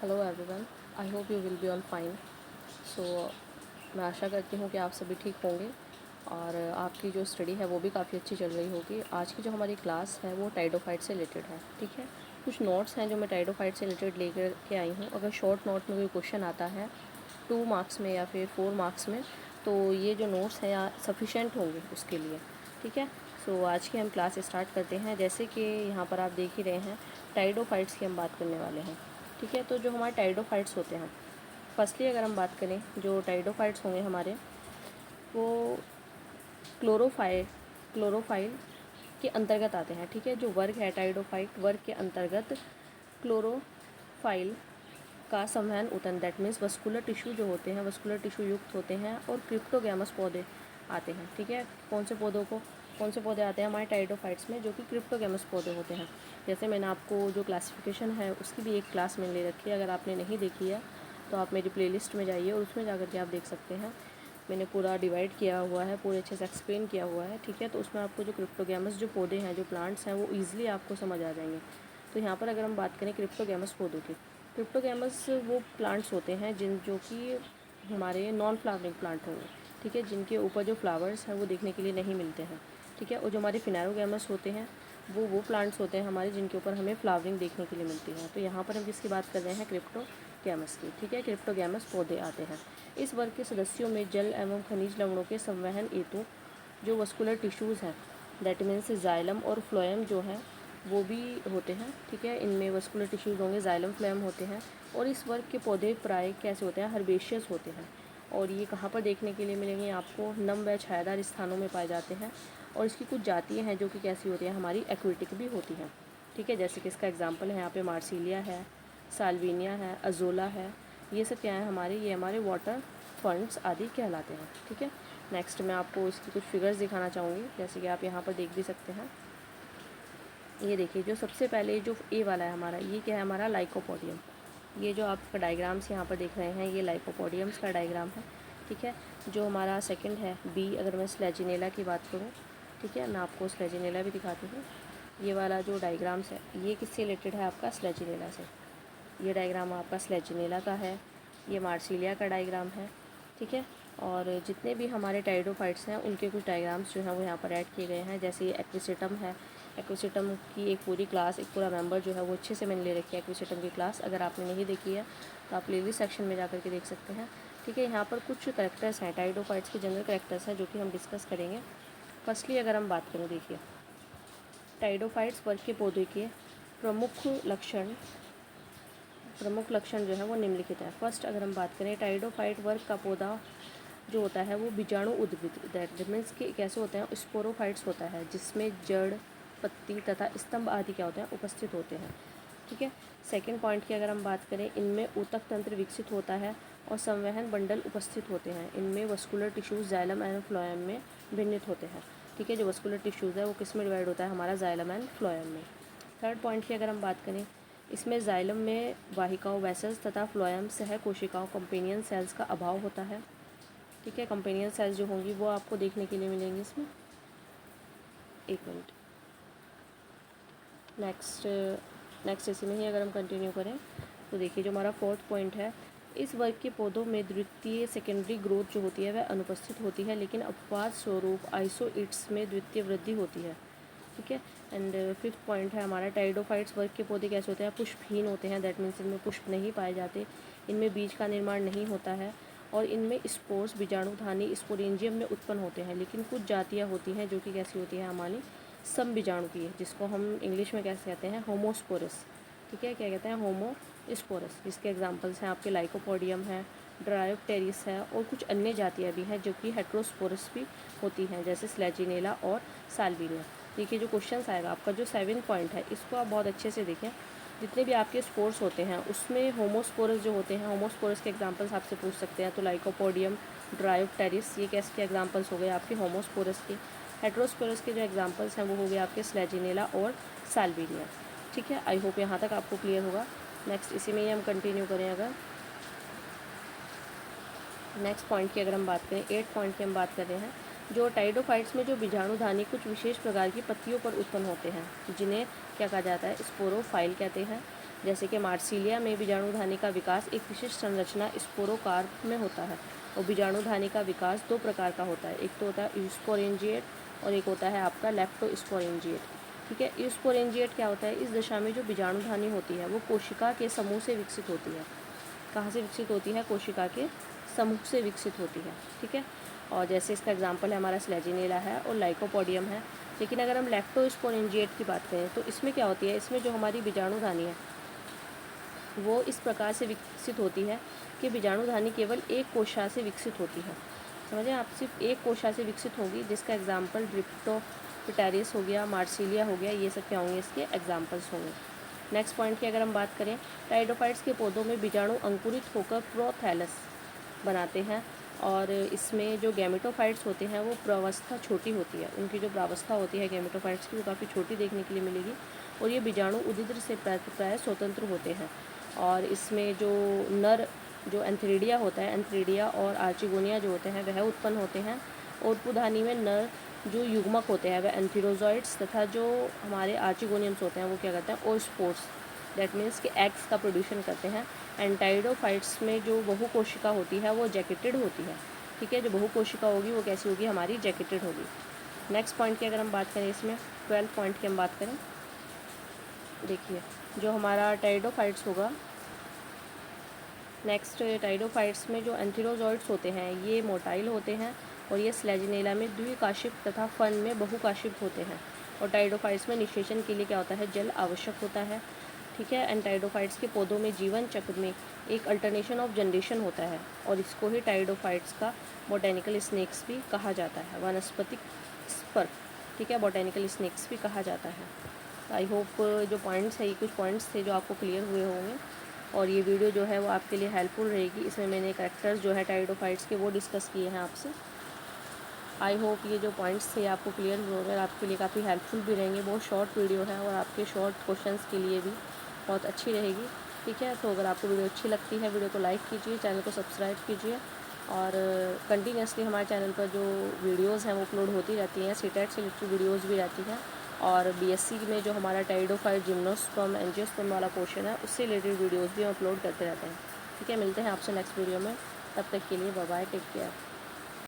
Hello everyone, I hope you will be all fine. So मैं आशा करती हूँ कि आप सभी ठीक होंगे और आपकी जो स्टडी है वो भी काफ़ी अच्छी चल रही होगी। आज की जो हमारी क्लास है वो टाइडोफाइट से रिलेटेड है, ठीक है। कुछ नोट्स हैं जो मैं टाइडोफाइट से रिलेटेड लेकर के आई हूँ। अगर शॉर्ट नोट में कोई क्वेश्चन आता है 2 मार्क्स में या फिर 4 मार्क्स में, तो ये जो नोट्स हैं यहाँ सफिशेंट होंगे उसके लिए, ठीक है। सो आज की हम क्लास स्टार्ट करते हैं। जैसे कि यहाँ पर आप देख ही रहे हैं, टाइडोफाइट्स की हम बात करने वाले हैं, ठीक है। तो जो हमारे टाइडोफाइट्स होते हैं, फर्स्टली अगर हम बात करें, जो टाइडोफाइट्स होंगे हमारे, वो क्लोरोफाइल के अंतर्गत आते हैं, ठीक है। जो वर्ग है टाइडोफाइट वर्ग के अंतर्गत क्लोरोफाइल का संवहन उतन, दैट मीन्स वस्कुलर टिश्यू जो होते हैं, वस्कुलर टिश्यू युक्त होते हैं और क्रिप्टोगैमस पौधे आते हैं, ठीक है। कौन से पौधे आते हैं हमारे टाइडोफाइट्स में, जो कि क्रिप्टोगैमस पौधे होते हैं। जैसे मैंने आपको जो क्लासिफिकेशन है उसकी भी एक क्लास में ले रखी है, अगर आपने नहीं देखी है तो आप मेरी प्लेलिस्ट में जाइए और उसमें जा कर के आप देख सकते हैं। मैंने पूरा डिवाइड किया हुआ है, पूरे अच्छे से एक्सप्लेन किया हुआ है, ठीक है। तो उसमें आपको जो क्रिप्टोगैमस जो पौधे हैं, जो प्लांट्स हैं, वो ईजिली आपको समझ आ जाएंगे। तो यहाँ पर अगर हम बात करें क्रिप्टोगैमस पौधों की, क्रिप्टोगैमस वो प्लांट्स होते हैं जो कि हमारे नॉन फ्लावरिंग प्लांट होंगे, ठीक है, जिनके ऊपर जो फ्लावर्स हैं वो देखने के लिए नहीं मिलते हैं, ठीक है। और जो हमारे फिनेरोगैमस होते हैं वो प्लांट्स होते हैं हमारे, जिनके ऊपर हमें फ्लावरिंग देखने के लिए मिलती है। तो यहाँ पर हम किसकी बात कर रहे हैं, क्रिप्टोगैमस की, ठीक है। क्रिप्टोगैमस पौधे आते हैं। इस वर्ग के सदस्यों में जल एवं खनिज लवणों के संवहन हेतु जो वस्कुलर टिश्यूज़ हैं, दैट मीन्स जाइलम और फ्लोएम जो हैं वो भी होते हैं, ठीक है। इनमें वस्कुलर टिश्यूज़ होंगे, जाइलम फ्लोएम होते हैं। और इस वर्ग के पौधे प्राय कैसे होते हैं, हर्बेशियस होते हैं। और ये कहाँ पर देखने के लिए मिलेंगे आपको, नम व छायादार स्थानों में पाए जाते हैं। और इसकी कुछ जातियाँ हैं जो कि कैसी होती हैं, हमारी एक्वेटिक भी होती हैं, ठीक है। जैसे कि इसका एग्जाम्पल है यहाँ पे मार्सिलिया है, साल्विनिया है, अजोला है। ये सब क्या है हमारे, ये हमारे वाटर फंड्स आदि कहलाते हैं, ठीक है। नेक्स्ट मैं आपको इसकी कुछ फिगर्स दिखाना चाहूँगी, जैसे कि आप यहाँ पर देख भी सकते हैं। ये देखिए, जो सबसे पहले जो ए वाला है हमारा, ये क्या है, हमारा लाइकोपोडियम। ये जो आपका डायग्राम्स यहाँ पर देख रहे हैं, ये लाइकोपोडियम्स का डायग्राम है, ठीक है। जो हमारा सेकंड है बी, अगर मैं स्लेजिनेला की बात करूँ, ठीक है, मैं आपको स्लेजिनेला भी दिखाती हूँ। ये वाला जो डायग्राम्स है ये किससे रिलेटेड है, आपका स्लेजिनेला से। ये डायग्राम आपका स्लेजिनेला का है, ये मार्सिलिया का डायग्राम है, ठीक है। और जितने भी हमारे टाइडोफाइट्स हैं उनके कुछ डायग्राम्स जो हैं वो यहाँ पर ऐड किए गए हैं। जैसे ये एक्विसिटम है, एक्विसिटम की एक पूरी क्लास, एक पूरा मेंबर जो है वो अच्छे से मैंने ले रखी है एक्विसिटम की क्लास। अगर आपने नहीं देखी है तो आप प्लेलिस्ट सेक्शन में जा कर के देख सकते हैं, ठीक है। यहाँ पर कुछ करेक्टर्स हैं, टाइडोफाइट्स के जनरल करेक्टर्स हैं जो कि हम डिस्कस करेंगे। फर्स्टली अगर हम बात करें, देखिए, टाइडोफाइट्स वर्ग के पौधे के प्रमुख लक्षण जो है वो निम्नलिखित है। फर्स्ट अगर हम बात करें, टाइडोफाइट वर्ग का पौधा जो होता है वो बीजाणु उद्भिद, दैट मीन्स कि कैसे होते हैं, स्पोरोफाइट्स होता है, जिसमें जड़, पत्ती तथा स्तंभ आदि क्या होते हैं, उपस्थित होते हैं, ठीक है। सेकंड पॉइंट की अगर हम बात करें, इनमें ऊतक तंत्र विकसित होता है और संवहन बंडल उपस्थित होते हैं। इनमें vascular tissues xylem and phloem में भिन्नित होते हैं, ठीक है। जो वस्कुलर टिश्यूज़ है वो किस में डिवाइड होता है, हमारा जाइलम एंड फ्लोएम में। थर्ड पॉइंट की अगर हम बात करें, इसमें जाइलम में वाहिकाओं वेसल्स तथा फ्लोएम सह कोशिकाओं कंपेनियन सेल्स का अभाव होता है, ठीक है। कंपेनियन सेल्स जो होंगी वो आपको देखने के लिए मिलेंगी इसमें। एक मिनट, नेक्स्ट इसी में ही अगर हम कंटिन्यू करें तो देखिए, जो हमारा फोर्थ पॉइंट है, इस वर्ग के पौधों में द्वितीय सेकेंडरी ग्रोथ जो होती है वह अनुपस्थित होती है, लेकिन अपवाद स्वरूप आइसोइट्स में द्वितीय वृद्धि होती है, ठीक है। एंड फिफ्थ पॉइंट है हमारा, टाइडोफाइट्स वर्ग के पौधे कैसे होते हैं, पुष्पहीन होते हैं, दैट मीन्स इनमें पुष्प नहीं पाए जाते, इनमें बीज का निर्माण नहीं होता है और इनमें स्पोर्स बीजाणुधानी स्पोरेंजियम में उत्पन्न होते हैं। लेकिन कुछ जातियाँ होती हैं जो कि कैसी होती हैं, हमारी समबीजाणु की है, जिसको हम इंग्लिश में कैसे कहते हैं, होमोस्पोरस, ठीक है। क्या कहते हैं, होमोस्पोरस। जिसके एग्जांपल्स हैं आपके लाइकोपोडियम है, ड्रायोप्टेरिस है और कुछ अन्य जातियाँ भी हैं जो कि हेट्रोस्पोरस भी होती हैं, जैसे स्लेजिनेला और साल्विनिया। देखिए, जो क्वेश्चन आएगा आपका, जो 7 पॉइंट है, इसको आप बहुत अच्छे से देखें। जितने भी आपके स्पोर्स होते हैं उसमें होमोस्पोरस जो होते हैं, होमोस्पोरस के एग्जांपल्स आपसे पूछ सकते हैं। तो लाइकोपोडियम, ड्रायोप्टेरिस, ये कैसे के एग्जांपल्स हो गए आपके होमोस्पोरस के। हेट्रोस्पोरस के जो एग्जांपल्स हैं वो हो गए आपके स्लेजिनेला और साल्विनिया, ठीक है। आई होप यहाँ तक आपको क्लियर होगा। नेक्स्ट इसी में ही हम कंटिन्यू करें। अगर नेक्स्ट पॉइंट की अगर हम बात करें, 8 पॉइंट की हम बात कर रहे हैं, जो टाइडोफाइट्स में जो बीजाणुधानी कुछ विशेष प्रकार की पत्तियों पर उत्पन्न होते हैं, जिन्हें क्या कहा जाता है, स्पोरोफाइल कहते हैं। जैसे कि मार्सिलिया में बीजाणुधानी का विकास एक विशिष्ट संरचना स्पोरोकार्प में होता है। और बीजाणुधानी का विकास दो प्रकार का होता है, एक तो होता है यूस्पोरेंजिएट और एक होता है आपका लेप्टोस्पोरेंजिएट। ठीक है, यूस्पोरेंजिएट क्या होता है, इस दशा में जो बीजाणुधानी होती है वो कोशिका के समूह से विकसित होती है। कहाँ से विकसित होती है, कोशिका के समूह से विकसित होती है। ठीक है, और जैसे इसका एग्जांपल है हमारा स्लेजिनेला है और लाइकोपोडियम है। लेकिन अगर हम लेप्टोस्पोरेंजिएट की बात करें तो इसमें क्या होती है, इसमें जो हमारी बीजाणुधानी है वो इस प्रकार से विकसित होती है कि बीजाणुधानी केवल एक कोशिका से विकसित होती है। समझे आप, सिर्फ एक कोशिका से विकसित होगी, जिसका एग्जाम्पल ड्रिप्टोपिटेरिस हो गया, मार्सिलिया हो गया, ये सब क्या होंगे, इसके एग्जाम्पल्स होंगे। नेक्स्ट पॉइंट की अगर हम बात करें, टाइडोफाइट्स के पौधों में बीजाणु अंकुरित होकर प्रोथैलस बनाते हैं और इसमें जो गैमेटोफाइट्स होते हैं वो प्रावस्था छोटी होती है, उनकी जो प्रावस्था होती है गैमेटोफाइट्स की वो काफ़ी छोटी देखने के लिए मिलेगी। और ये बीजाणु उदित्र से प्राय स्वतंत्र होते हैं। और इसमें जो नर जो एंथ्रीडिया होता है, एंथ्रीडिया और आर्चिगोनिया जो होते हैं वह उत्पन्न होते हैं। और उत्पुधानी में नर जो युग्मक होते हैं वह एंथीरोजॉइड्स तथा जो हमारे आर्चिगोनियम्स होते हैं वो क्या करते हैं, ओस्पोर्स, दैट मीन्स कि एग्स का प्रोड्यूशन करते हैं। एंटाइडोफाइट्स में जो बहु कोशिका होती है वो जैकेटेड होती है। ठीक है, जो बहु कोशिका होगी वो कैसी होगी, हमारी जैकेटेड होगी। नेक्स्ट पॉइंट की अगर हम बात करें, इसमें 12 पॉइंट की हम बात करें, देखिए जो हमारा टाइडोफाइट्स होगा, नेक्स्ट टाइडोफाइट्स में जो एंथीरोजॉइड्स होते हैं ये मोटाइल होते हैं और ये स्लेजिनेला में द्विकाशिक तथा फन में बहुकाशिक होते हैं। और टाइडोफाइट्स में निषेचन के लिए क्या होता है, जल आवश्यक होता है। ठीक है, एंड टाइडोफाइट्स के पौधों में जीवन चक्र में एक अल्टरनेशन ऑफ जनरेशन होता है और इसको ही टाइडोफाइट्स का बोटेनिकल स्नेक्स भी कहा जाता है, वनस्पतिक स्पर्क। ठीक है, बोटेनिकल स्नेक्स भी कहा जाता है। आई होप जो पॉइंट्स है, ये कुछ पॉइंट्स थे जो आपको क्लियर हुए होंगे और ये वीडियो जो है वो आपके लिए हेल्पफुल रहेगी। इसमें मैंने कैरेक्टर्स जो है टाइडोफाइट्स के वो डिस्कस किए हैं आपसे। आई होप ये जो पॉइंट्स थे आपको क्लियर हुए होंगे, आपके लिए काफ़ी हेल्पफुल भी रहेंगे। बहुत शॉर्ट वीडियो है और आपके शॉर्ट क्वेश्चंस के लिए भी बहुत अच्छी रहेगी। ठीक है, तो अगर आपको वीडियो अच्छी लगती है, वीडियो को लाइक कीजिए, चैनल को सब्सक्राइब कीजिए और कंटिन्यूसली हमारे चैनल पर जो वीडियोज़ हैं वो अपलोड होती रहती हैं। सीटेट से रिलेटेड वीडियोज़ भी रहती हैं और बीएससी में जो हमारा टाइडोफाइट जिम्नोस्पर्म एंजियोस्पर्म वाला पोर्शन है उससे रिलेटेड वीडियोज़ भी हम अपलोड करते रहते हैं। ठीक है, मिलते हैं आपसे नेक्स्ट वीडियो में, तब तक के लिए बाय बाय, टेक केयर।